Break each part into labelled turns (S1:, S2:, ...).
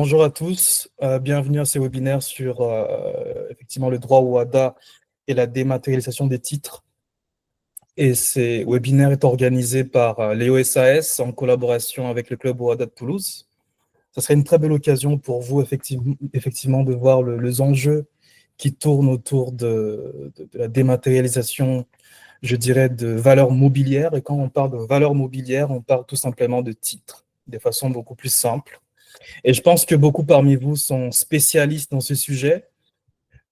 S1: Bonjour à tous, bienvenue à ce webinaire sur effectivement le droit au WADA et la dématérialisation des titres. Et ce webinaire est organisé par Léo SAS en collaboration avec le club WADA de Toulouse. Ce serait une très belle occasion pour vous effectivement de voir les enjeux qui tournent autour de la dématérialisation, je dirais, de valeurs mobilières. Et quand on parle de valeurs mobilières, on parle tout simplement de titres, de façon beaucoup plus simple. Et je pense que beaucoup parmi vous sont spécialistes dans ce sujet.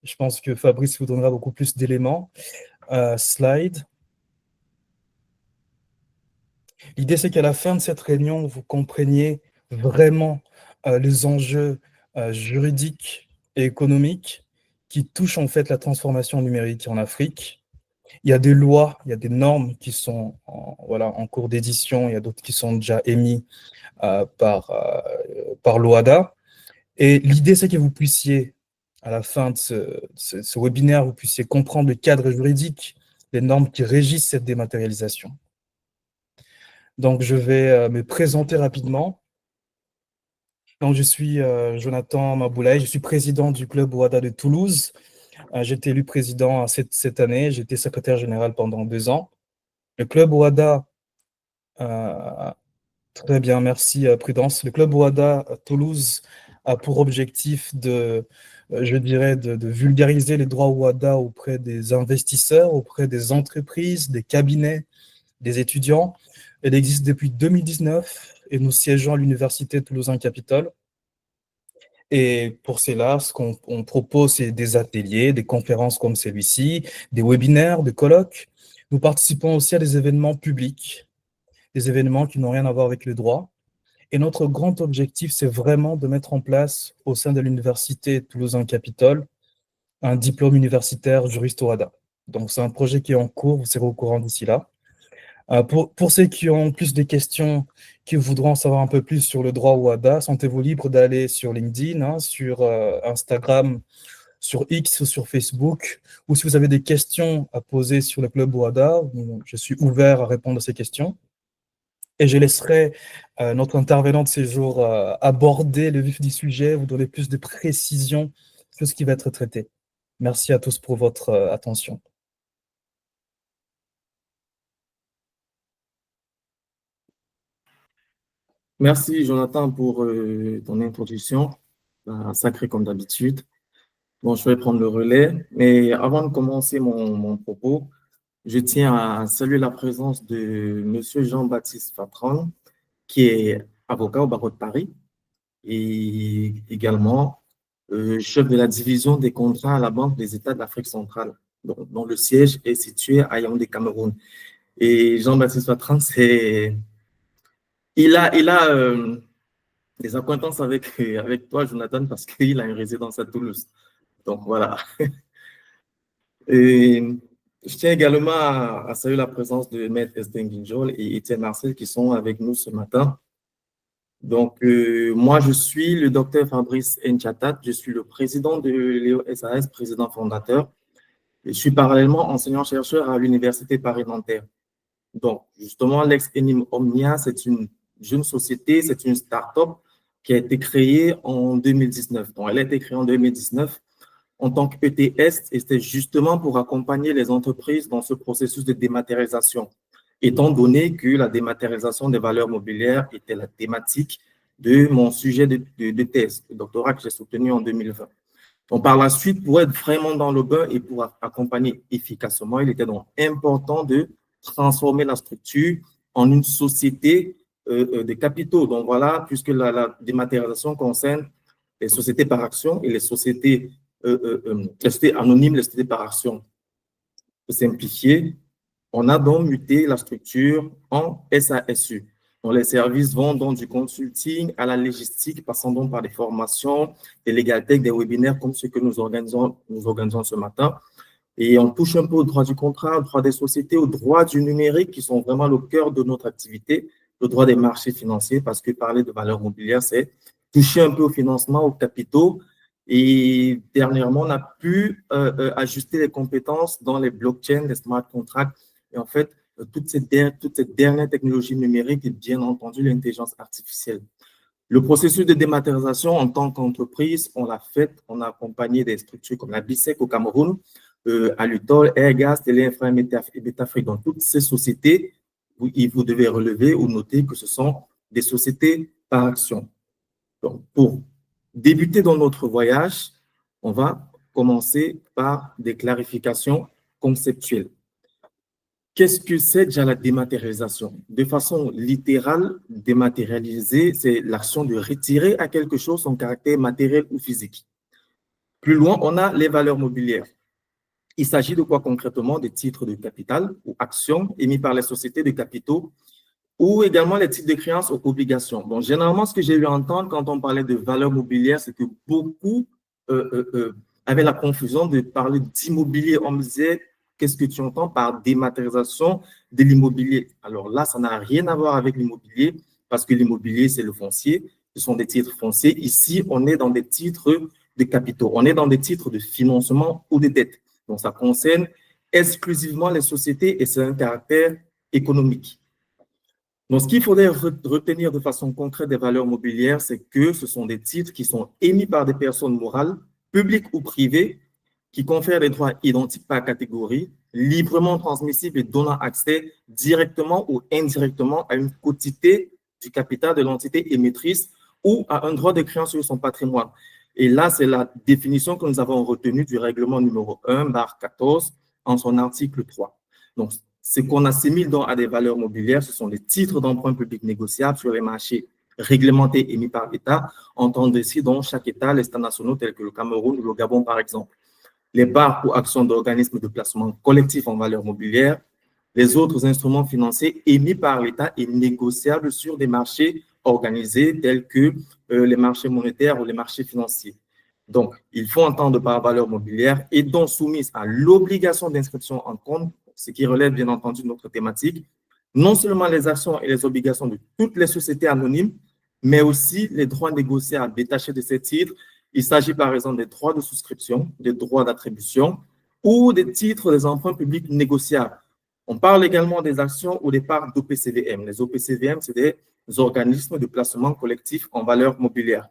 S1: Je pense que Fabrice vous donnera beaucoup plus d'éléments. Slide. L'idée, c'est qu'à la fin de cette réunion, vous compreniez vraiment les enjeux juridiques et économiques qui touchent en fait la transformation numérique en Afrique. Il y a des lois, il y a des normes qui sont en cours d'édition, il y a d'autres qui sont déjà émises par l'OADA. Et l'idée, c'est que vous puissiez, à la fin de ce webinaire, vous puissiez comprendre le cadre juridique, les normes qui régissent cette dématérialisation. Donc, je vais me présenter rapidement. Donc, je suis Jonathan Maboulaye, je suis président du club WADA de Toulouse. J'ai été élu président cette année, j'ai été secrétaire général pendant 2 ans. Le club WADA, très bien, merci Prudence. Le club WADA Toulouse a pour objectif je dirais, de vulgariser les droits WADA auprès des investisseurs, auprès des entreprises, des cabinets, des étudiants. Elle existe depuis 2019 et nous siégeons à l'Université Toulousain-Capitole. Et pour cela, ce qu'on propose, c'est des ateliers, des conférences comme celui-ci, des webinaires, des colloques. Nous participons aussi à des événements publics, des événements qui n'ont rien à voir avec le droit. Et notre grand objectif, c'est vraiment de mettre en place, au sein de l'Université Toulousain-Capitole, un diplôme universitaire juriste OADA. Donc, c'est un projet qui est en cours, vous serez au courant d'ici là. Pour ceux qui ont plus de questions, qui voudront savoir un peu plus sur le droit OADA, sentez-vous libre d'aller sur LinkedIn, sur Instagram, sur X ou sur Facebook, ou si vous avez des questions à poser sur le club OADA, je suis ouvert à répondre à ces questions. Et je laisserai notre intervenant de ces jours aborder le vif du sujet, vous donner plus de précisions sur ce qui va être traité. Merci à tous pour votre attention.
S2: Merci Jonathan pour ton introduction, sacrée comme d'habitude. Bon, je vais prendre le relais, mais avant de commencer mon propos, je tiens à saluer la présence de Monsieur Jean-Baptiste Fatron, qui est avocat au barreau de Paris et également chef de la division des contrats à la Banque des États d'Afrique centrale, dont le siège est situé à Yaoundé, Cameroun. Et Jean-Baptiste Fatron, il a des acquaintances avec toi, Jonathan, parce qu'il a une résidence à Toulouse. Donc voilà. Et je tiens également à saluer la présence de Maître Estelle Guinjol et Étienne Marcel qui sont avec nous ce matin. Donc, moi, je suis le docteur Fabrice Nchatat, je suis le président de Léo SAS, président fondateur. Et je suis parallèlement enseignant-chercheur à l'Université Paris-Nanterre. Donc, justement, l'ex-Enim Omnia, c'est une jeune société, c'est une start-up qui a été créée en 2019. Donc, elle a été créée en 2019 en tant qu'ETS et c'était justement pour accompagner les entreprises dans ce processus de dématérialisation, étant donné que la dématérialisation des valeurs mobilières était la thématique de mon sujet de thèse, le doctorat que j'ai soutenu en 2020. Donc, par la suite, pour être vraiment dans le bain et pour accompagner efficacement, il était donc important de transformer la structure en une société de capitaux. Donc, voilà, puisque la dématérialisation concerne les sociétés par action et les sociétés anonymes, les sociétés par action. Pour simplifier, on a donc muté la structure en SASU. Donc, les services vont donc du consulting à la logistique, passant donc par des formations, des legal tech, des webinaires comme ceux que nous organisons ce matin. Et on touche un peu au droit du contrat, au droit des sociétés, au droit du numérique, qui sont vraiment le cœur de notre activité, le droit des marchés financiers, parce que parler de valeurs mobilières, c'est toucher un peu au financement, aux capitaux. Et dernièrement, on a pu ajuster les compétences dans les blockchains, les smart contracts, et en fait, toute cette dernière technologie numérique et bien entendu l'intelligence artificielle. Le processus de dématérialisation en tant qu'entreprise, on l'a fait, on a accompagné des structures comme la BICEC au Cameroun, Alutol, Airgas, Téléinfra et Betafrique. Dans toutes ces sociétés, vous devez relever ou noter que ce sont des sociétés par action. Donc, pour débuter dans notre voyage, on va commencer par des clarifications conceptuelles. Qu'est-ce que c'est déjà la dématérialisation? De façon littérale, dématérialiser, c'est l'action de retirer à quelque chose son caractère matériel ou physique. Plus loin, on a les valeurs mobilières. Il s'agit de quoi concrètement? Des titres de capital ou actions émis par les sociétés de capitaux ou également les titres de créances ou obligations. Donc, généralement, ce que j'ai eu à entendre quand on parlait de valeurs mobilières, c'est que beaucoup avaient la confusion de parler d'immobilier. On me disait, qu'est-ce que tu entends par dématérialisation de l'immobilier? Alors là, ça n'a rien à voir avec l'immobilier parce que l'immobilier, c'est le foncier. Ce sont des titres fonciers. Ici, on est dans des titres de capitaux. On est dans des titres de financement ou de dette. Donc, ça concerne exclusivement les sociétés et c'est un caractère économique. Donc, ce qu'il faudrait retenir de façon concrète des valeurs mobilières, c'est que ce sont des titres qui sont émis par des personnes morales, publiques ou privées, qui confèrent des droits identiques par catégorie, librement transmissibles et donnant accès directement ou indirectement à une quotité du capital de l'entité émettrice ou à un droit de créance sur son patrimoine. Et là, c'est la définition que nous avons retenue du règlement numéro 1/14 en son article 3. Donc, ce qu'on assimile donc à des valeurs mobilières, ce sont les titres d'emprunt public négociables sur les marchés réglementés émis par l'État, entendent ici dans chaque État les États nationaux tels que le Cameroun ou le Gabon, par exemple. Les barres ou actions d'organismes de placement collectif en valeurs mobilières, les autres instruments financiers émis par l'État et négociables sur des marchés organisés tels que les marchés monétaires ou les marchés financiers. Donc, il faut entendre par valeur mobilière et donc soumise à l'obligation d'inscription en compte, ce qui relève bien entendu de notre thématique, non seulement les actions et les obligations de toutes les sociétés anonymes, mais aussi les droits négociables détachés de ces titres. Il s'agit par exemple des droits de souscription, des droits d'attribution ou des titres des emprunts publics négociables. On parle également des actions ou des parts d'OPCVM. Les OPCVM, c'est des organismes de placement collectif en valeur mobilière,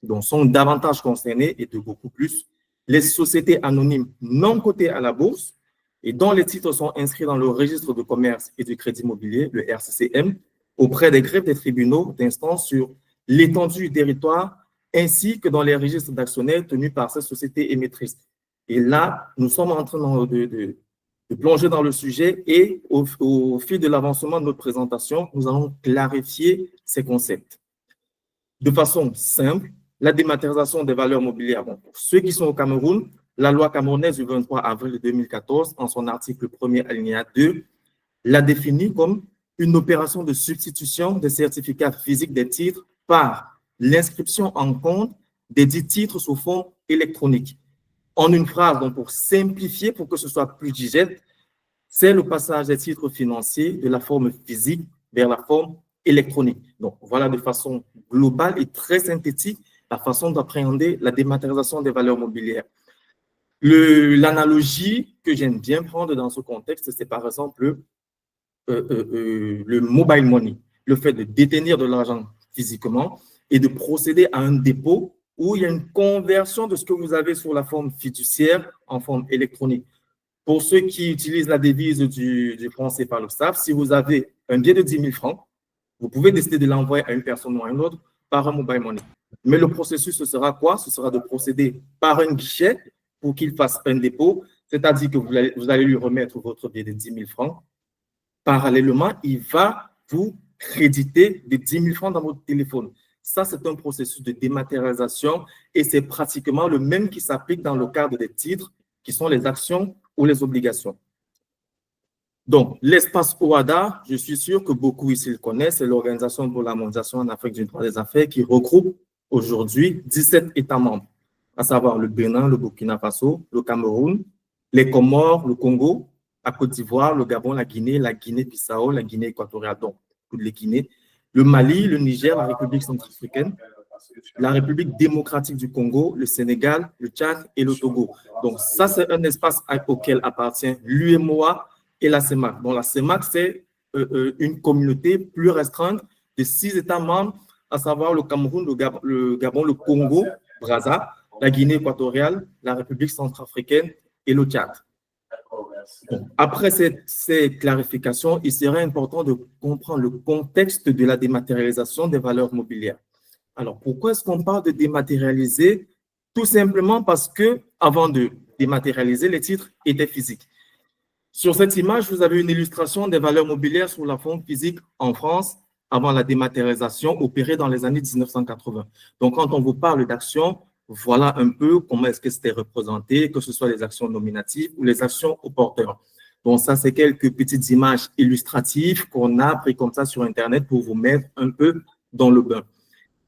S2: dont sont davantage concernés et de beaucoup plus les sociétés anonymes non cotées à la bourse et dont les titres sont inscrits dans le registre de commerce et du crédit immobilier, le RCCM, auprès des greffes des tribunaux d'instance sur l'étendue du territoire, ainsi que dans les registres d'actionnaires tenus par ces sociétés émettrices. Et là, nous sommes en train de plonger dans le sujet et au fil de l'avancement de notre présentation, nous allons clarifier ces concepts. De façon simple, la dématérialisation des valeurs mobilières. Bon, pour ceux qui sont au Cameroun, la loi camerounaise du 23 avril 2014, en son article 1er alinéa 2, l'a définie comme une opération de substitution des certificats physiques des titres par l'inscription en compte des dits titres sous forme électronique. En une phrase, donc pour simplifier, pour que ce soit plus digeste, c'est le passage des titres financiers de la forme physique vers la forme électronique. Donc, voilà de façon globale et très synthétique la façon d'appréhender la dématérialisation des valeurs mobilières. L'analogie que j'aime bien prendre dans ce contexte, c'est par exemple le mobile money, le fait de détenir de l'argent physiquement et de procéder à un dépôt où il y a une conversion de ce que vous avez sous la forme fiduciaire en forme électronique. Pour ceux qui utilisent la devise du franc CFA le savent, si vous avez un billet de 10 000 francs, vous pouvez décider de l'envoyer à une personne ou à une autre par un mobile money. Mais le processus, ce sera quoi? Ce sera de procéder par un guichet pour qu'il fasse un dépôt, c'est-à-dire que vous allez lui remettre votre billet de 10 000 francs. Parallèlement, il va vous créditer de 10 000 francs dans votre téléphone. Ça, c'est un processus de dématérialisation et c'est pratiquement le même qui s'applique dans le cadre des titres qui sont les actions ou les obligations. Donc, l'espace OHADA, je suis sûr que beaucoup ici le connaissent, c'est l'Organisation pour la mondialisation en Afrique du droit des affaires qui regroupe aujourd'hui 17 États membres, à savoir le Bénin, le Burkina Faso, le Cameroun, les Comores, le Congo, la Côte d'Ivoire, le Gabon, la Guinée-Bissau, la Guinée équatoriale, donc toutes les Guinées, le Mali, le Niger, la République centrafricaine, la République démocratique du Congo, le Sénégal, le Tchad et le Togo. Donc ça, c'est un espace auquel appartient l'UEMOA et la CEMAC. Bon, la CEMAC, c'est une communauté plus restreinte de 6 États membres à savoir le Cameroun, le Gabon, le Congo, Brazza, la Guinée équatoriale, la République centrafricaine et le Tchad. Bon, après ces clarifications, il serait important de comprendre le contexte de la dématérialisation des valeurs mobilières. Alors, pourquoi est-ce qu'on parle de dématérialiser? Tout simplement parce que, avant de dématérialiser, les titres étaient physiques. Sur cette image, vous avez une illustration des valeurs mobilières sous la forme physique en France avant la dématérialisation opérée dans les années 1980. Donc, quand on vous parle d'actions, voilà un peu comment est-ce que c'était représenté, que ce soit les actions nominatives ou les actions au porteur. Donc, ça, c'est quelques petites images illustratives qu'on a prises comme ça sur Internet pour vous mettre un peu dans le bain.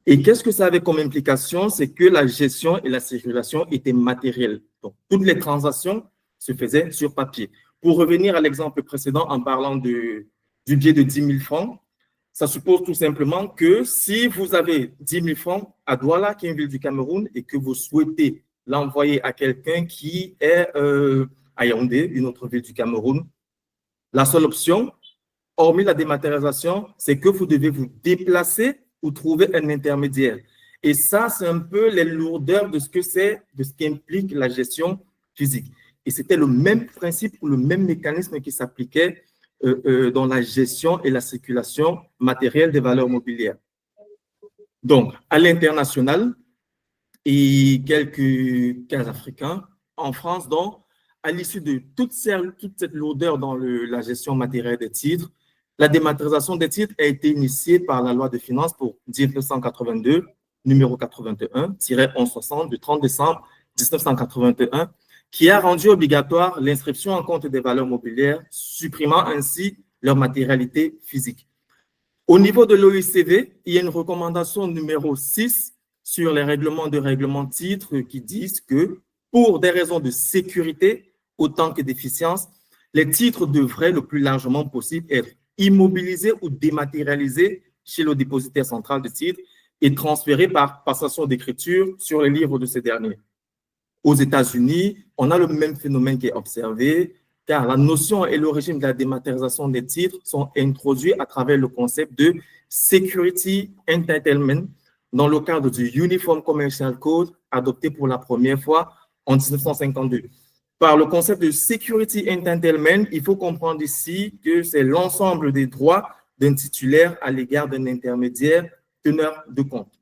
S2: Et qu'est-ce que ça avait comme implication? C'est que la gestion et la circulation étaient matérielles. Donc, toutes les transactions se faisaient sur papier. Pour revenir à l'exemple précédent en parlant du billet de 10 000 francs, ça suppose tout simplement que si vous avez 10 000 francs à Douala, qui est une ville du Cameroun, et que vous souhaitez l'envoyer à quelqu'un qui est à Yaoundé, une autre ville du Cameroun, la seule option, hormis la dématérialisation, c'est que vous devez vous déplacer ou trouver un intermédiaire. Et ça, c'est un peu les lourdeurs de ce que c'est, de ce qu'implique la gestion physique. Et c'était le même principe ou le même mécanisme qui s'appliquait dans la gestion et la circulation matérielle des valeurs mobilières. Donc, à l'international et quelques cas africains, en France, donc, à l'issue de toute cette lourdeur dans la gestion matérielle des titres, la dématérialisation des titres a été initiée par la loi de finances pour 1982, numéro 81-1160 du 30 décembre 1981, qui a rendu obligatoire l'inscription en compte des valeurs mobilières, supprimant ainsi leur matérialité physique. Au niveau de l'OICV, il y a une recommandation numéro 6 sur les règlements de titres qui disent que pour des raisons de sécurité autant que d'efficience, les titres devraient le plus largement possible être immobilisés ou dématérialisés chez le dépositaire central de titres et transférés par passation d'écriture sur les livres de ces derniers. Aux États-Unis, on a le même phénomène qui est observé, car la notion et le régime de la dématérialisation des titres sont introduits à travers le concept de Security Entitlement dans le cadre du Uniform Commercial Code adopté pour la première fois en 1952. Par le concept de Security Entitlement, il faut comprendre ici que c'est l'ensemble des droits d'un titulaire à l'égard d'un intermédiaire teneur de compte.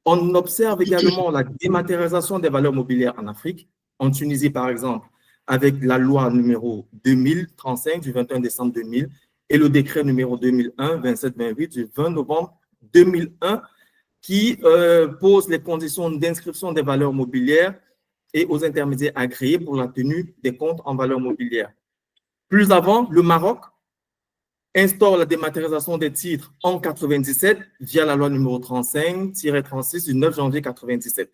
S2: On observe également la dématérialisation des valeurs mobilières en Afrique, en Tunisie par exemple, avec la loi numéro 2035 du 21 décembre 2000 et le décret numéro 2001-2728 du 20 novembre 2001 qui pose les conditions d'inscription des valeurs mobilières et aux intermédiaires agréés pour la tenue des comptes en valeurs mobilières. Plus avant, le Maroc instaure la dématérialisation des titres en 1997 via la loi numéro 35-36 du 9 janvier 1997,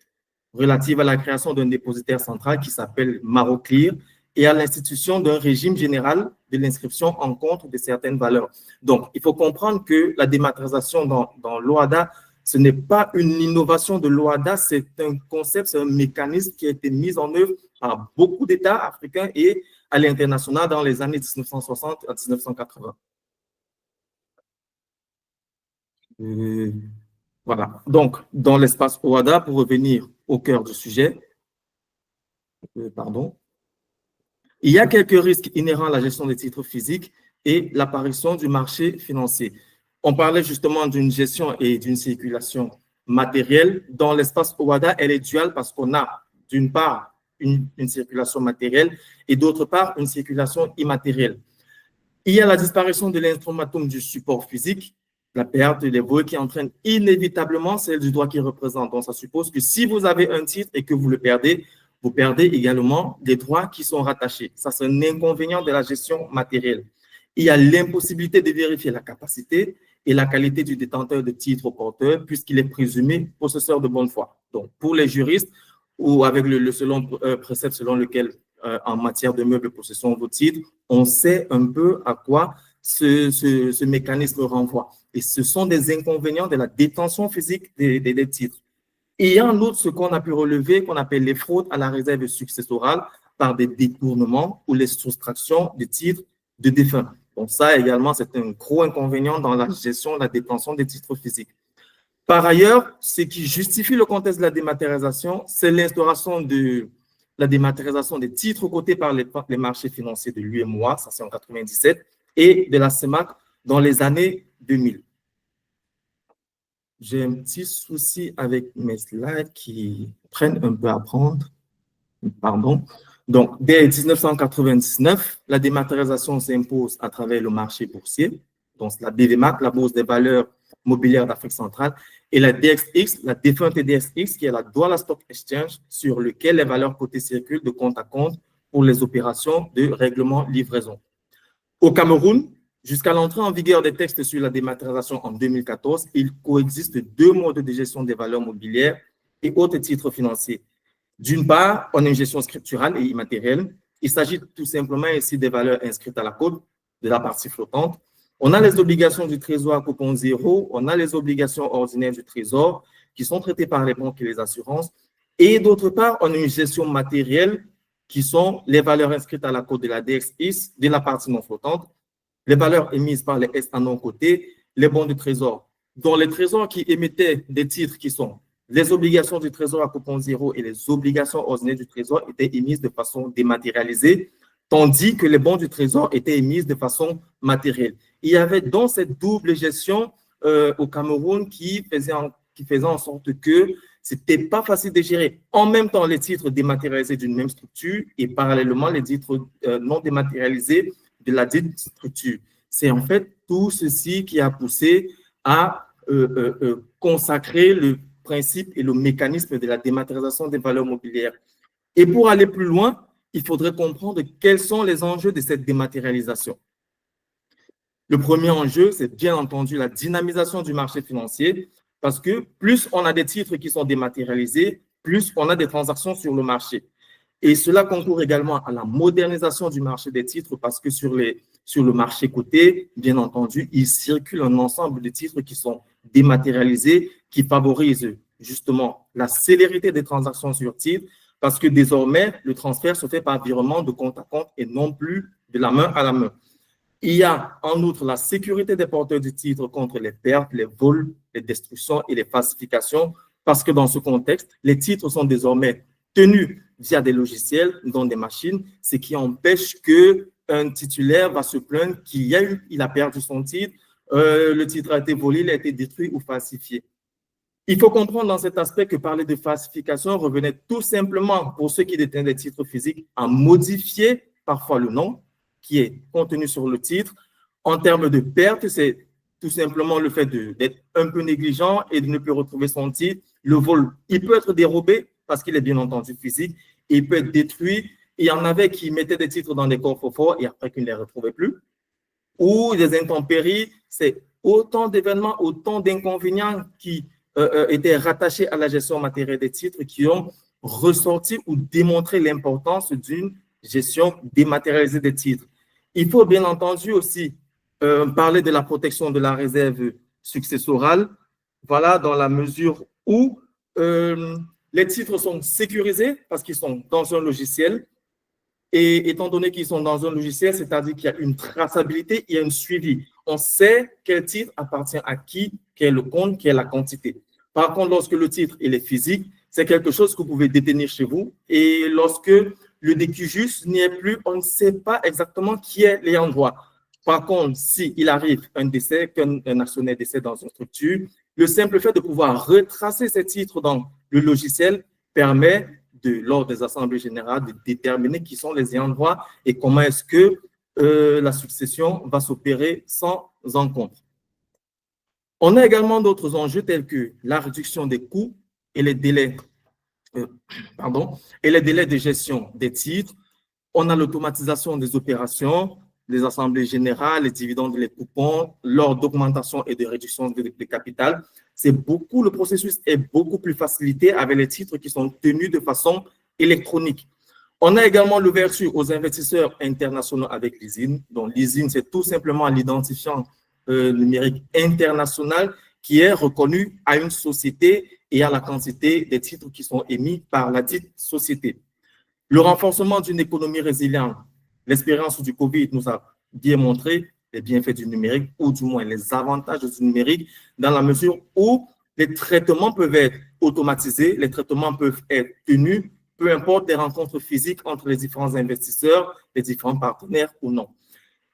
S2: relative à la création d'un dépositaire central qui s'appelle Maroclear et à l'institution d'un régime général de l'inscription en compte de certaines valeurs. Donc, il faut comprendre que la dématérialisation dans l'OHADA, ce n'est pas une innovation de l'OHADA, c'est un concept, c'est un mécanisme qui a été mis en œuvre par beaucoup d'États africains et à l'international dans les années 1960 à 1980. Voilà. Donc, dans l'espace OHADA, pour revenir au cœur du sujet, il y a quelques risques inhérents à la gestion des titres physiques et l'apparition du marché financier. On parlait justement d'une gestion et d'une circulation matérielle. Dans l'espace OHADA, elle est duale parce qu'on a d'une part une circulation matérielle et d'autre part une circulation immatérielle. Il y a la disparition de l'instrumentum du support physique, la perte des volets qui entraîne inévitablement celle du droit qui représente. Donc, ça suppose que si vous avez un titre et que vous le perdez, vous perdez également des droits qui sont rattachés. Ça, c'est un inconvénient de la gestion matérielle. Il y a l'impossibilité de vérifier la capacité et la qualité du détenteur de titre au porteur puisqu'il est présumé possesseur de bonne foi. Donc, pour les juristes ou avec le précepte selon lequel en matière de meubles de possession de vos titres, on sait un peu à quoi ce mécanisme renvoie. Et ce sont des inconvénients de la détention physique des titres. Et il y a en outre ce qu'on a pu relever, qu'on appelle les fraudes à la réserve successorale par des détournements ou les soustractions des titres de défunts. Donc ça également, c'est un gros inconvénient dans la gestion de la détention des titres physiques. Par ailleurs, ce qui justifie le contexte de la dématérialisation, c'est l'instauration de la dématérialisation des titres cotés par les marchés financiers de l'UEMOA, ça c'est en 1997, et de la CEMAC dans les années 2000. J'ai un petit souci avec mes slides qui prennent un peu à prendre. Pardon. Donc, dès 1999, la dématérialisation s'impose à travers le marché boursier, donc la BVMAC, la Bourse des valeurs mobilières d'Afrique centrale, et la DXX, la défunte DXX, qui est la Douala Stock Exchange, sur lequel les valeurs cotées circulent de compte à compte pour les opérations de règlement-livraison. Au Cameroun, jusqu'à l'entrée en vigueur des textes sur la dématérialisation en 2014, il coexiste deux modes de gestion des valeurs mobilières et autres titres financiers. D'une part, on a une gestion scripturale et immatérielle. Il s'agit tout simplement ici des valeurs inscrites à la cote de la partie flottante. On a les obligations du trésor à coupon zéro, on a les obligations ordinaires du trésor qui sont traitées par les banques et les assurances. Et d'autre part, on a une gestion matérielle qui sont les valeurs inscrites à la cote de la DXX, de la partie non flottante, les valeurs émises par les S à non cotés, les bons du trésor, dont les trésors qui émettaient des titres qui sont les obligations du trésor à coupon zéro et les obligations ordinaires du trésor étaient émises de façon dématérialisée, tandis que les bons du trésor étaient émises de façon matérielle. Il y avait donc cette double gestion au Cameroun qui faisait en sorte que ce n'était pas facile de gérer en même temps les titres dématérialisés d'une même structure et parallèlement les titres non dématérialisés de la dite structure. C'est en fait tout ceci qui a poussé à consacrer le principe et le mécanisme de la dématérialisation des valeurs mobilières. Et pour aller plus loin, il faudrait comprendre quels sont les enjeux de cette dématérialisation. Le premier enjeu, c'est bien entendu la dynamisation du marché financier, parce que plus on a des titres qui sont dématérialisés, plus on a des transactions sur le marché. Et cela concourt également à la modernisation du marché des titres, parce que sur le marché coté, bien entendu, il circule un ensemble de titres qui sont dématérialisés, qui favorisent justement la célérité des transactions sur titres, parce que désormais, le transfert se fait par virement de compte à compte et non plus de la main à la main. Il y a en outre la sécurité des porteurs du titre contre les pertes, les vols, les destructions et les falsifications, parce que dans ce contexte, les titres sont désormais tenus via des logiciels, dont des machines, ce qui empêche qu'un titulaire va se plaindre qu'il a perdu son titre, le titre a été volé, il a été détruit ou falsifié. Il faut comprendre dans cet aspect que parler de falsification revenait tout simplement, pour ceux qui détiennent des titres physiques, à modifier parfois le nom qui est contenu sur le titre. En termes de perte, c'est tout simplement le fait d'être un peu négligent et de ne plus retrouver son titre. Le vol, il peut être dérobé parce qu'il est bien entendu physique, et il peut être détruit. Il y en avait qui mettaient des titres dans des coffres forts et après qu'ils ne les retrouvaient plus. Ou des intempéries, c'est autant d'événements, autant d'inconvénients qui étaient rattachés à la gestion matérielle des titres qui ont ressorti ou démontré l'importance d'une gestion dématérialisée des titres. Il faut bien entendu aussi parler de la protection de la réserve successorale, voilà, dans la mesure où les titres sont sécurisés parce qu'ils sont dans un logiciel. Et étant donné qu'ils sont dans un logiciel, c'est-à-dire qu'il y a une traçabilité, il y a un suivi. On sait quel titre appartient à qui, quel est le compte, quelle est la quantité. Par contre, lorsque le titre il est physique, c'est quelque chose que vous pouvez détenir chez vous. Et lorsque le décujus n'y est plus, on ne sait pas exactement qui est l'ayant droit. Par contre, s'il arrive un décès, qu'un actionnaire décède dans une structure, le simple fait de pouvoir retracer ces titres dans le logiciel permet lors des assemblées générales, de déterminer qui sont les ayants droit et comment est-ce que la succession va s'opérer sans encombre. On a également d'autres enjeux tels que la réduction des coûts et les délais, de gestion des titres. On a l'automatisation des opérations, les assemblées générales, les dividendes, les coupons, lors d'augmentation et de réduction de capital. Le processus est beaucoup plus facilité avec les titres qui sont tenus de façon électronique. On a également l'ouverture aux investisseurs internationaux avec l'ISIN. Donc, l'ISIN, c'est tout simplement l'identifiant numérique international qui est reconnu à une société et à la quantité des titres qui sont émis par la dite société. Le renforcement d'une économie résiliente. L'expérience du Covid nous a bien montré les bienfaits du numérique, ou du moins les avantages du numérique, dans la mesure où Les traitements peuvent être automatisés, les traitements peuvent être tenus, peu importe les rencontres physiques entre les différents investisseurs, les différents partenaires ou non.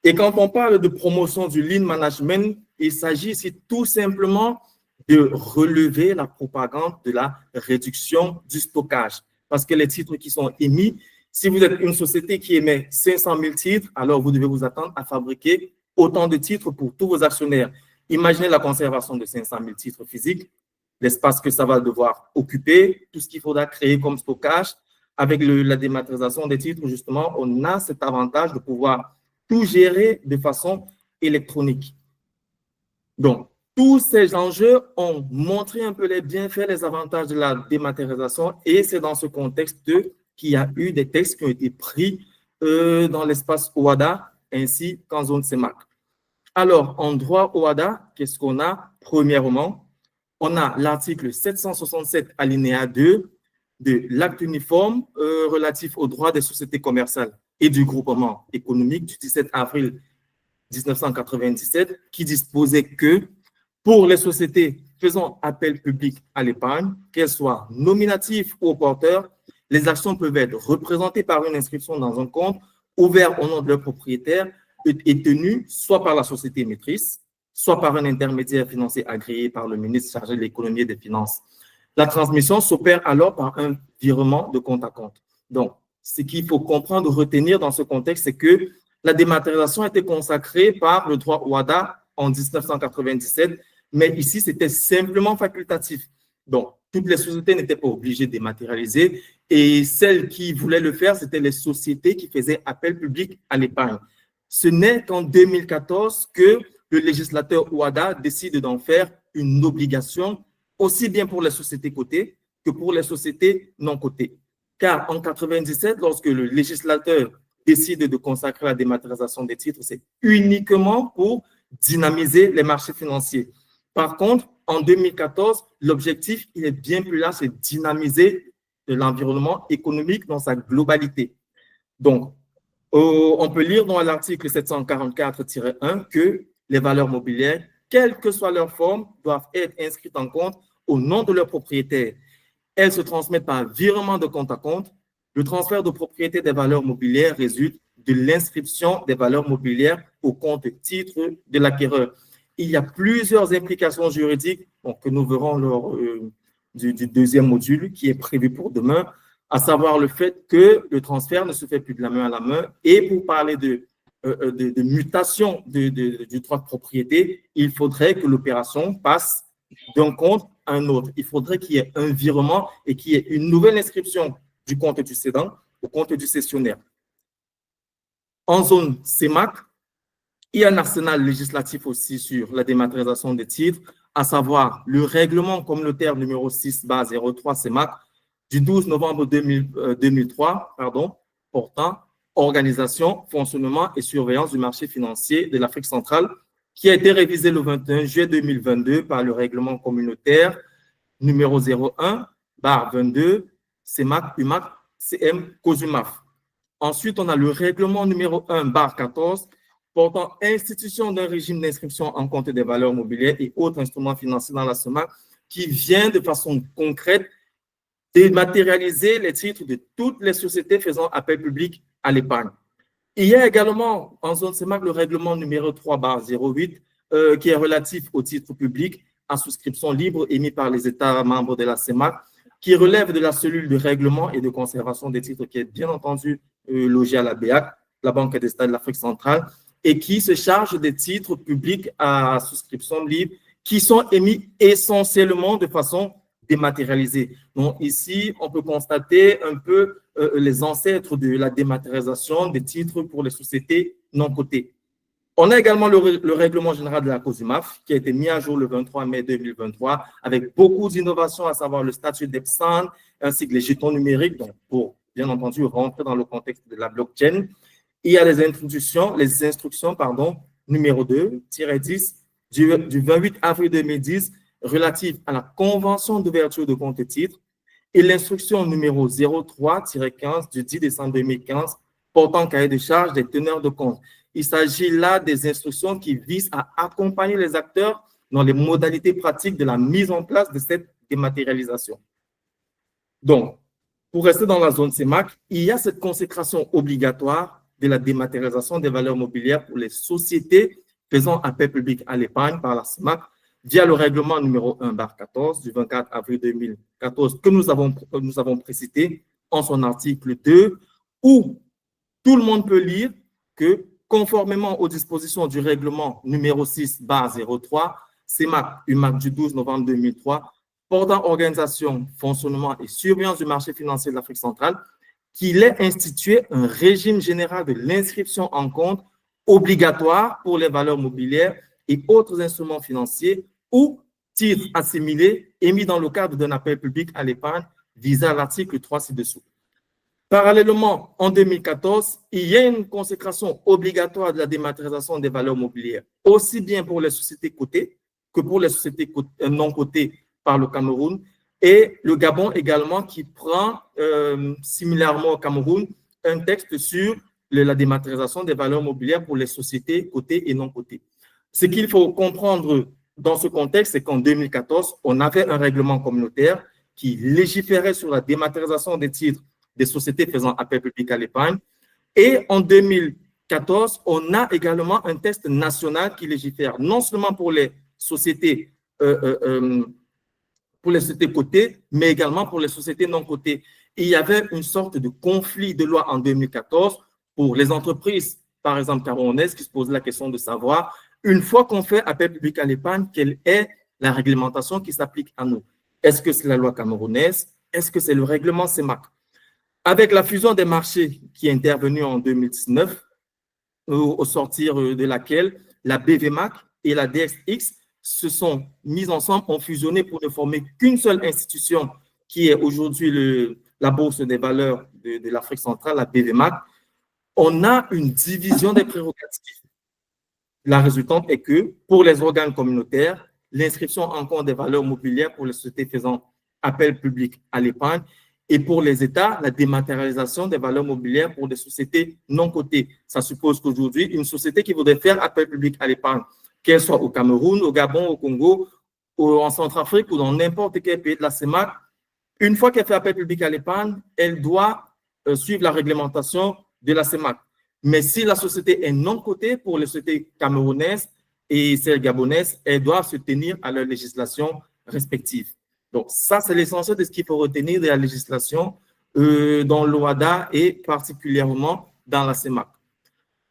S2: Et quand on parle de promotion du lean management, il s'agit ici tout simplement de relever la propagande de la réduction du stockage. Parce que les titres qui sont émis, si vous êtes une société qui émet 500 000 titres, alors vous devez vous attendre à fabriquer autant de titres pour tous vos actionnaires. Imaginez la conservation de 500 000 titres physiques, l'espace que ça va devoir occuper, tout ce qu'il faudra créer comme stockage. Avec la dématérialisation des titres, justement, on a cet avantage de pouvoir tout gérer de façon électronique. Donc, tous ces enjeux ont montré un peu les bienfaits, les avantages de la dématérialisation, et c'est dans ce contexte qu'il y a eu des textes qui ont été pris dans l'espace OHADA ainsi qu'en zone CEMAC. Alors, en droit OHADA, qu'est-ce qu'on a? Premièrement, on a l'article 767 alinéa 2 de l'acte uniforme relatif aux droits des sociétés commerciales et du groupement économique du 17 avril 1997 qui disposait que pour les sociétés faisant appel public à l'épargne, qu'elles soient nominatives ou au porteur, les actions peuvent être représentées par une inscription dans un compte ouvert au nom de leur propriétaire et tenue soit par la société émettrice, soit par un intermédiaire financier agréé par le ministre chargé de l'économie et des finances. La transmission s'opère alors par un virement de compte à compte. Donc, ce qu'il faut comprendre, retenir dans ce contexte, c'est que la dématérialisation a été consacrée par le droit OHADA en 1997, mais ici, c'était simplement facultatif. Donc, toutes les sociétés n'étaient pas obligées de dématérialiser et celles qui voulaient le faire, c'était les sociétés qui faisaient appel public à l'épargne. Ce n'est qu'en 2014 que le législateur OHADA décide d'en faire une obligation aussi bien pour les sociétés cotées que pour les sociétés non cotées. Car en 1997, lorsque le législateur décide de consacrer la dématérialisation des titres, c'est uniquement pour dynamiser les marchés financiers. Par contre, en 2014, l'objectif, il est bien plus là, c'est dynamiser l'environnement économique dans sa globalité. Donc, on peut lire dans l'article 744-1 que les valeurs mobilières, quelle que soit leur forme, doivent être inscrites en compte au nom de leur propriétaire. Elles se transmettent par virement de compte à compte. Le transfert de propriété des valeurs mobilières résulte de l'inscription des valeurs mobilières au compte titre de l'acquéreur. Il y a plusieurs implications juridiques que nous verrons lors du deuxième module qui est prévu pour demain, à savoir le fait que le transfert ne se fait plus de la main à la main. Et pour parler de mutation du droit de propriété, il faudrait que l'opération passe d'un compte à un autre. Il faudrait qu'il y ait un virement et qu'il y ait une nouvelle inscription du compte du cédant au compte du cessionnaire. En zone CEMAC, il y a un arsenal législatif aussi sur la dématérialisation des titres, à savoir le règlement communautaire numéro 6/03 CEMAC du 12 novembre 2003, portant organisation, fonctionnement et surveillance du marché financier de l'Afrique centrale, qui a été révisé le 21 juillet 2022 par le règlement communautaire numéro 01/22 CEMAC, UMAC, CM, COSUMAF. Ensuite, on a le règlement numéro 1/14 portant institution d'un régime d'inscription en compte des valeurs mobilières et autres instruments financiers dans la CEMAC, qui vient de façon concrète dématérialiser les titres de toutes les sociétés faisant appel public à l'épargne. Il y a également en zone CEMAC le règlement numéro 3/08 qui est relatif aux titres publics à souscription libre émis par les États membres de la CEMAC, qui relève de la cellule de règlement et de conservation des titres qui est bien entendu logée à la BEAC, la Banque d'État de l'Afrique centrale, et qui se charge des titres publics à souscription libre qui sont émis essentiellement de façon dématérialisée. Donc ici, on peut constater un peu les ancêtres de la dématérialisation des titres pour les sociétés non cotées. On a également le règlement général de la COSUMAF qui a été mis à jour le 23 mai 2023 avec beaucoup d'innovations, à savoir le statut d'EPSAN ainsi que les jetons numériques, donc pour bien entendu rentrer dans le contexte de la blockchain. Il y a les instructions numéro 2-10 du 28 avril 2010 relatives à la convention d'ouverture de compte et titres et l'instruction numéro 03-15 du 10 décembre 2015 portant cahier de charge des teneurs de compte. Il s'agit là des instructions qui visent à accompagner les acteurs dans les modalités pratiques de la mise en place de cette dématérialisation. Donc, pour rester dans la zone CEMAC, il y a cette consécration obligatoire de la dématérialisation des valeurs mobilières pour les sociétés faisant appel public à l'épargne par la CEMAC via le règlement numéro 1/14 du 24 avril 2014 que nous avons précité en son article 2, où tout le monde peut lire que, conformément aux dispositions du règlement numéro 6/03 CEMAC-UMAC du 12 novembre 2003, portant organisation, fonctionnement et surveillance du marché financier de l'Afrique centrale, qu'il est institué un régime général de l'inscription en compte obligatoire pour les valeurs mobilières et autres instruments financiers ou titres assimilés émis dans le cadre d'un appel public à l'épargne visé à l'article 3 ci-dessous. Parallèlement, en 2014, il y a une consécration obligatoire de la dématérialisation des valeurs mobilières, aussi bien pour les sociétés cotées que pour les sociétés non cotées par le Cameroun, et le Gabon également qui prend, similairement au Cameroun, un texte sur la dématérialisation des valeurs mobilières pour les sociétés cotées et non cotées. Ce qu'il faut comprendre dans ce contexte, c'est qu'en 2014, on avait un règlement communautaire qui légiférait sur la dématérialisation des titres des sociétés faisant appel public à l'épargne. Et en 2014, on a également un texte national qui légifère non seulement pour les sociétés cotées, mais également pour les sociétés non cotées. Il y avait une sorte de conflit de loi en 2014 pour les entreprises, par exemple camerounaises, qui se posent la question de savoir, une fois qu'on fait appel public à l'épargne, quelle est la réglementation qui s'applique à nous? Est-ce que c'est la loi camerounaise? Est-ce que c'est le règlement CEMAC? Avec la fusion des marchés qui est intervenue en 2019, au sortir de laquelle la BVMAC et la DXX se sont mises ensemble, ont fusionné pour ne former qu'une seule institution qui est aujourd'hui la Bourse des valeurs de l'Afrique centrale, la BVMAC, on a une division des prérogatives. La résultante est que pour les organes communautaires, l'inscription en compte des valeurs mobilières pour les sociétés faisant appel public à l'épargne, et pour les États, la dématérialisation des valeurs mobilières pour des sociétés non cotées. Ça suppose qu'aujourd'hui, une société qui voudrait faire appel public à l'épargne, qu'elle soit au Cameroun, au Gabon, au Congo, en Centrafrique ou dans n'importe quel pays de la CEMAC, une fois qu'elle fait appel public à l'épargne, elle doit suivre la réglementation de la CEMAC. Mais si la société est non cotée, pour les sociétés camerounaises et celles gabonaises, elles doivent se tenir à leur législation respective. Donc, ça, c'est l'essentiel de ce qu'il faut retenir de la législation dans l'OHADA et particulièrement dans la CEMAC.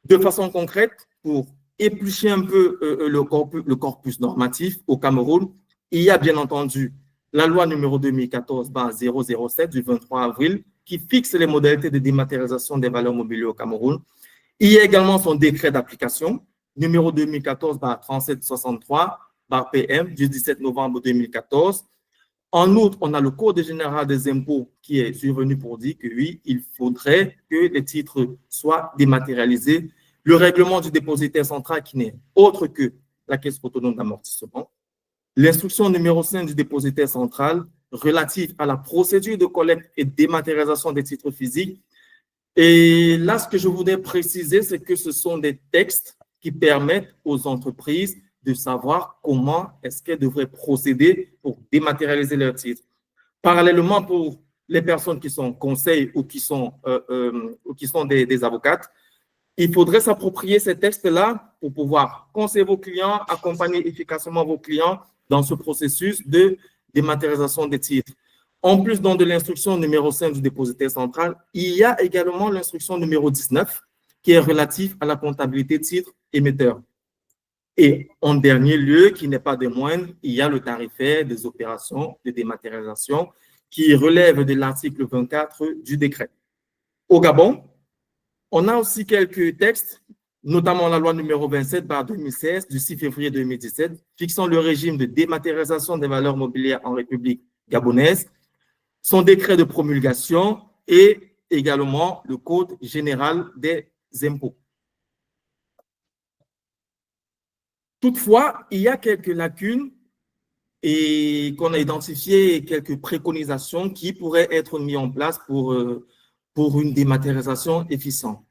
S2: De façon concrète, pour éplucher un peu le corpus normatif au Cameroun, il y a bien entendu la loi numéro 2014/007 du 23 avril qui fixe les modalités de dématérialisation des valeurs mobilières au Cameroun. Il y a également son décret d'application numéro 2014/3763/PM du 17 novembre 2014. En outre, on a le Code général des impôts qui est survenu pour dire que oui, il faudrait que les titres soient dématérialisés. Le règlement du dépositaire central qui n'est autre que la Caisse autonome d'amortissement. L'instruction numéro 5 du dépositaire central relative à la procédure de collecte et dématérialisation des titres physiques. Et là, ce que je voudrais préciser, c'est que ce sont des textes qui permettent aux entreprises de savoir comment est-ce qu'elles devraient procéder pour dématérialiser leurs titres. Parallèlement, pour les personnes qui sont conseils ou qui sont des avocates, il faudrait s'approprier ces textes-là pour pouvoir conseiller vos clients, accompagner efficacement vos clients dans ce processus de dématérialisation des titres. En plus donc, de l'instruction numéro 5 du dépositaire central, il y a également l'instruction numéro 19 qui est relative à la comptabilité titres émetteurs. Et en dernier lieu, qui n'est pas des moindres, il y a le tarifaire des opérations de dématérialisation qui relève de l'article 24 du décret. Au Gabon, on a aussi quelques textes, notamment la loi numéro 27/2016 du 6 février 2017, fixant le régime de dématérialisation des valeurs mobilières en République gabonaise, son décret de promulgation et également le Code général des impôts. Toutefois, il y a quelques lacunes et qu'on a identifié quelques préconisations qui pourraient être mises en place pour une dématérialisation efficiente.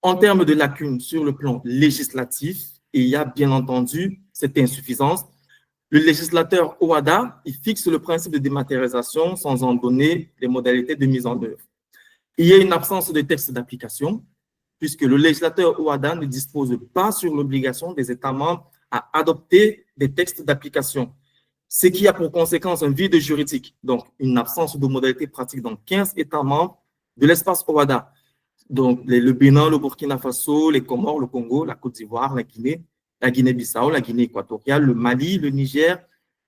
S2: En termes de lacunes sur le plan législatif, il y a bien entendu cette insuffisance. Le législateur OHADA, il fixe le principe de dématérialisation sans en donner les modalités de mise en œuvre. Il y a une absence de texte d'application, puisque le législateur OHADA ne dispose pas sur l'obligation des États membres à adopter des textes d'application, ce qui a pour conséquence un vide juridique, donc une absence de modalités pratiques dans 15 États membres de l'espace OHADA, donc le Bénin, le Burkina Faso, les Comores, le Congo, la Côte d'Ivoire, la Guinée-Bissau, la Guinée équatoriale, le Mali, le Niger,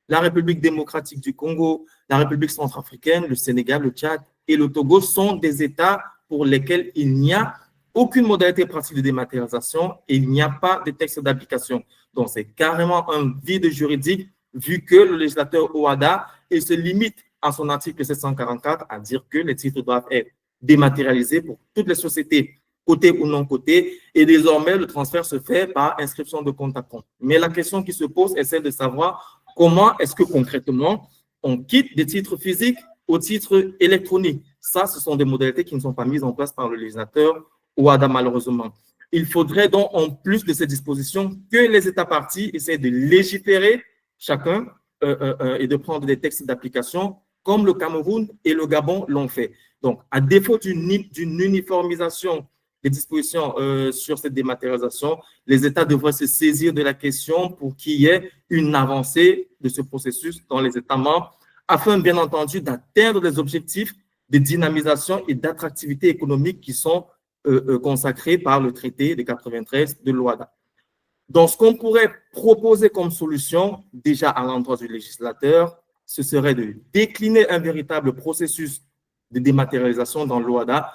S2: la République démocratique du Congo, la République centrafricaine, le Sénégal, le Tchad et le Togo sont des États pour lesquels il n'y a aucune modalité pratique de dématérialisation et il n'y a pas de texte d'application. Donc, c'est carrément un vide juridique vu que le législateur OHADA se limite à son article 744 à dire que les titres doivent être dématérialisés pour toutes les sociétés, cotées ou non cotées, et désormais, le transfert se fait par inscription de compte à compte. Mais la question qui se pose est celle de savoir comment est-ce que concrètement, on quitte des titres physiques aux titres électroniques. Ça, ce sont des modalités qui ne sont pas mises en place par le législateur OHADA, malheureusement. Il faudrait donc, en plus de ces dispositions, que les États parties essaient de légiférer chacun et de prendre des textes d'application comme le Cameroun et le Gabon l'ont fait. Donc, à défaut d'une uniformisation des dispositions sur cette dématérialisation, les États devraient se saisir de la question pour qu'il y ait une avancée de ce processus dans les États membres, afin, bien entendu, d'atteindre les objectifs de dynamisation et d'attractivité économique qui sont consacrés par le traité de 93 de l'OHADA. Donc, ce qu'on pourrait proposer comme solution, déjà à l'endroit du législateur, ce serait de décliner un véritable processus de dématérialisation dans l'OHADA,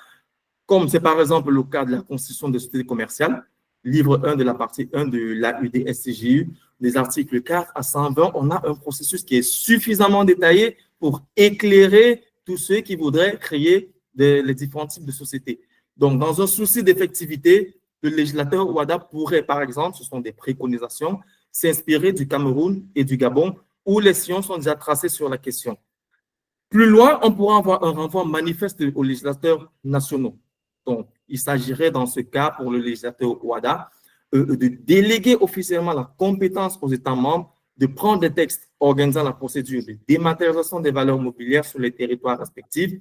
S2: comme c'est par exemple le cas de la constitution de société commerciale, livre 1 de la partie 1 de l'AUD-SCJU, des articles 4 à 120, on a un processus qui est suffisamment détaillé pour éclairer tous ceux qui voudraient créer les différents types de sociétés. Donc, dans un souci d'effectivité, le législateur OHADA pourrait, par exemple, ce sont des préconisations, s'inspirer du Cameroun et du Gabon, où les sillons sont déjà tracés sur la question. Plus loin, on pourra avoir un renvoi manifeste aux législateurs nationaux. Donc, il s'agirait dans ce cas, pour le législateur OHADA, de déléguer officiellement la compétence aux États membres de prendre des textes organisant la procédure de dématérialisation des valeurs mobilières sur les territoires respectifs,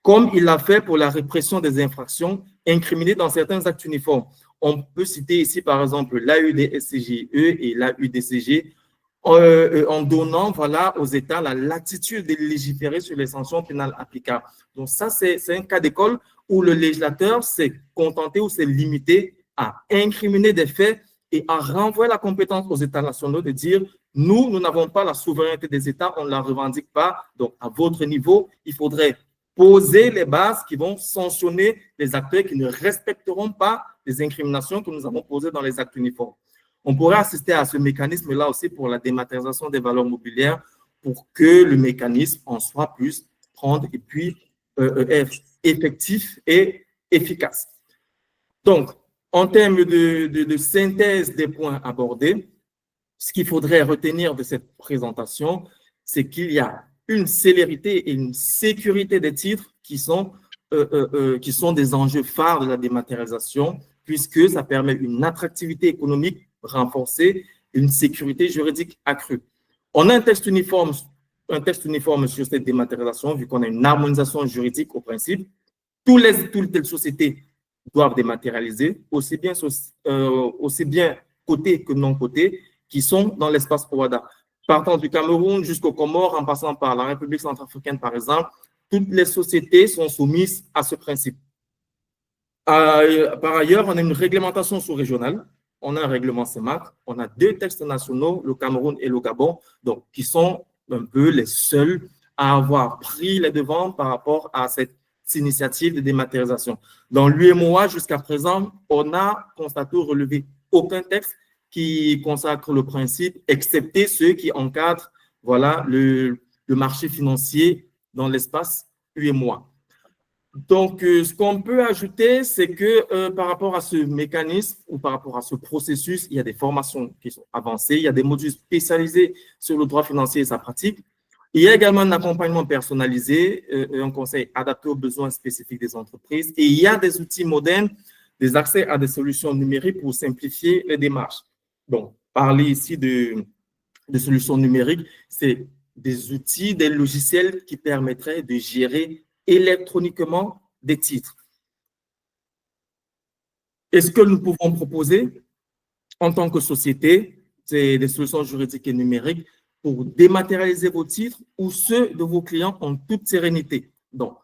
S2: comme il l'a fait pour la répression des infractions incriminées dans certains actes uniformes. On peut citer ici, par exemple, l'AUD-SCJE et l'AUD-CG, en donnant aux États la latitude de légiférer sur les sanctions pénales applicables. Donc ça, c'est un cas d'école où le législateur s'est contenté ou s'est limité à incriminer des faits et à renvoyer la compétence aux États nationaux de dire « nous n'avons pas la souveraineté des États, on ne la revendique pas, donc à votre niveau, il faudrait poser les bases qui vont sanctionner les acteurs qui ne respecteront pas les incriminations que nous avons posées dans les actes uniformes. » On pourrait assister à ce mécanisme-là aussi pour la dématérialisation des valeurs mobilières pour que le mécanisme en soi puisse prendre et puis être effectif et efficace. Donc, en termes de synthèse des points abordés, ce qu'il faudrait retenir de cette présentation, c'est qu'il y a une célérité et une sécurité des titres qui sont des enjeux phares de la dématérialisation, puisque ça permet une attractivité économique renforcée et une sécurité juridique accrue. On a un texte uniforme sur cette dématérialisation, vu qu'on a une harmonisation juridique au principe. Toutes les sociétés doivent dématérialiser, aussi bien cotées que non cotées, qui sont dans l'espace OHADA. Partant du Cameroun jusqu'aux Comores, en passant par la République centrafricaine, par exemple, toutes les sociétés sont soumises à ce principe. Par ailleurs, on a une réglementation sous-régionale. On a un règlement CEMAC. On a 2 textes nationaux, le Cameroun et le Gabon, donc, qui sont un peu les seuls à avoir pris les devants par rapport à cette initiative de dématérialisation. Dans l'UMOA, jusqu'à présent, on a constaté ou relevé aucun texte qui consacre le principe, excepté ceux qui encadrent le marché financier dans l'espace UMOA. Donc, ce qu'on peut ajouter, c'est que par rapport à ce mécanisme ou par rapport à ce processus, il y a des formations qui sont avancées, il y a des modules spécialisés sur le droit financier et sa pratique. Il y a également un accompagnement personnalisé, un conseil adapté aux besoins spécifiques des entreprises et il y a des outils modernes, des accès à des solutions numériques pour simplifier les démarches. Donc, parler ici de de solutions numériques, c'est des outils, des logiciels qui permettraient de gérer électroniquement des titres. Et ce que nous pouvons proposer en tant que société, c'est des solutions juridiques et numériques pour dématérialiser vos titres ou ceux de vos clients en toute sérénité. Donc,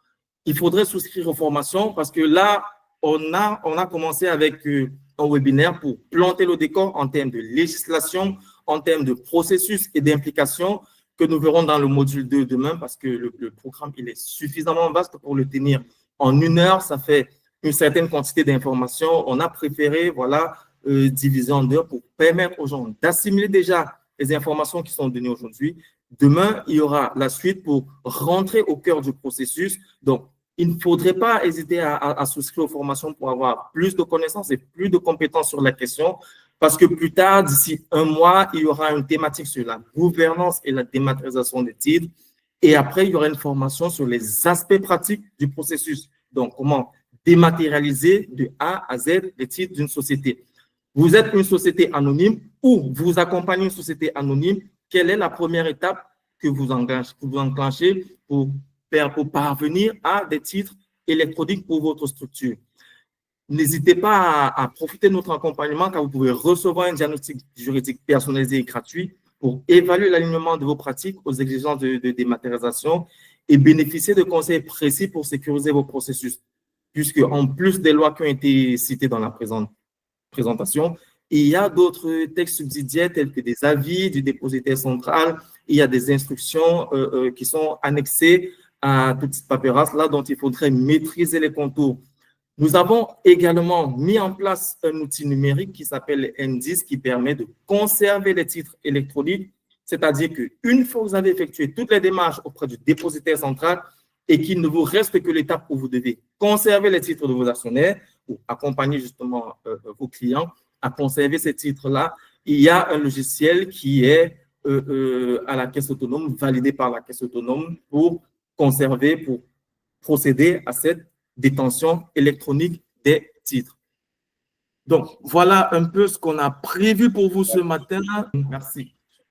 S2: il faudrait souscrire aux formations parce que là, on a commencé avec un webinaire pour planter le décor en termes de législation, en termes de processus et d'implication que nous verrons dans le module 2 demain parce que le programme il est suffisamment vaste pour le tenir en 1 heure. Ça fait une certaine quantité d'informations. On a préféré diviser en 2 pour permettre aux gens d'assimiler déjà les informations qui sont données aujourd'hui. Demain, il y aura la suite pour rentrer au cœur du processus. Donc, il ne faudrait pas hésiter à souscrire aux formations pour avoir plus de connaissances et plus de compétences sur la question, parce que plus tard, d'ici 1 mois, il y aura une thématique sur la gouvernance et la dématérialisation des titres. Et après, il y aura une formation sur les aspects pratiques du processus. Donc, comment dématérialiser de A à Z les titres d'une société. Vous êtes une société anonyme ou vous accompagnez une société anonyme. Quelle est la première étape que vous enclenchez pour parvenir à des titres électroniques pour votre structure? N'hésitez pas à profiter de notre accompagnement car vous pouvez recevoir un diagnostic juridique personnalisé et gratuit pour évaluer l'alignement de vos pratiques aux exigences de dématérialisation et bénéficier de conseils précis pour sécuriser vos processus. Puisque en plus des lois qui ont été citées dans la présentation, il y a d'autres textes subsidiaires tels que des avis du dépositaire central, il y a des instructions qui sont annexées à toute cette paperasse là dont il faudrait maîtriser les contours. Nous avons également mis en place un outil numérique qui s'appelle N10 qui permet de conserver les titres électroniques, c'est-à-dire qu'une fois que vous avez effectué toutes les démarches auprès du dépositaire central et qu'il ne vous reste que l'étape où vous devez conserver les titres de vos actionnaires ou accompagner justement vos clients à conserver ces titres-là, il y a un logiciel qui est à la caisse autonome, validé par la caisse autonome pour conserver, pour procéder à cette détention électronique des titres. Donc, voilà un peu ce qu'on a prévu pour vous ce matin. Merci.